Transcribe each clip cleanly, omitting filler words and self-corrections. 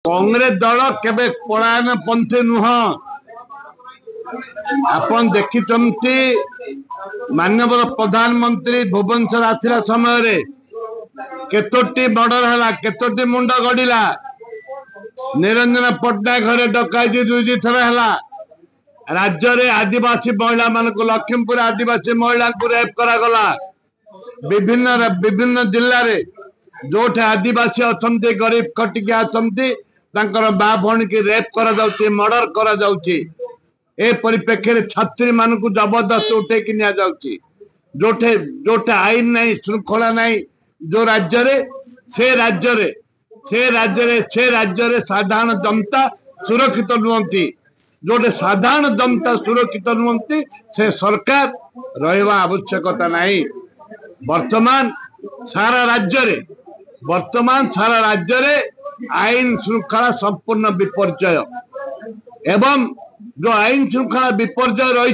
कांग्रेस दल केबे पलायन पंथी नुह। आपन देखिचंती माननीय प्रधानमंत्री भुवनेश्वर आसिला समय केतोटी मर्डर है, केतोटी मुंड गड़िला। निरंजन पट्टनायक घरे डकायती दुई थर है। राज्य रे आदिवासी महिला मान को लखीमपुर आदिवासी महिला को रेप करागला। विभिन्न विभिन्न जिले रे जोठे आदिवासी अच्छा गरीब खटिकिया अच्छा बा भणी की रेप करा जाउची, मर्डर करा जाउची। ए परिप्रेक्षी छात्री मान को जबरदस्त उठे कि निया जाउची। जोठे जोठे आईन नहीं, श्रृंखला नहीं, जो राज्य रे से राज्य रे साधारण जनता सुरक्षित नुहंती। जोटे साधारण जनता सुरक्षित नुहंती से सरकार रहिबा आवश्यकता नहीं। वर्तमान सारा राज्य रे आईन श्रृंखला संपूर्ण विपर्जय एवं जो आईन श्रृंखला विपर्जय रही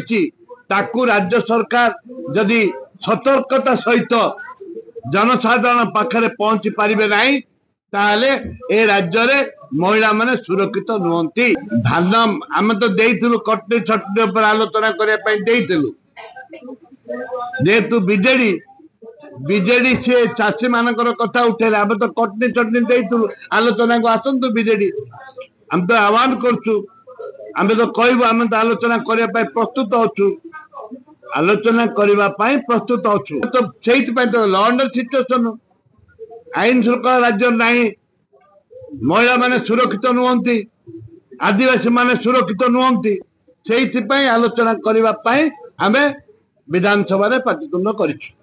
राज्य सरकार जदि सतर्कता सहित जनसाधारण पाखरे पहुंची पारिबे नहीं ताले ए राज्य रे महिला माने सुरक्षित नुहंती। धान आम तो देइथिलु कटनी छटनी पर आलोचना करने पई देइथिलु। जेतु बीजेडी से चाषी मानकर कथा उठेला। आम तो कटनी चटनी देइथिलु आलोचना को आसंतु बीजेडी। हम तो आह्वान करछु, आम तो कहबो आम तो आलोचना करने पई प्रस्तुत अछु, आलोचना करबा पई प्रस्तुत अछु। तो सेहित पई तो लॉ एंड सिचुएशन आईन श्रृंखला राज्य नहीं, महिला माने सुरक्षित नुहंती, आदिवासी माने सुरक्षित नुहंती। सेहित पई आलोचना करबा पई आमे विधानसभा रे पाटितुंड करिछु।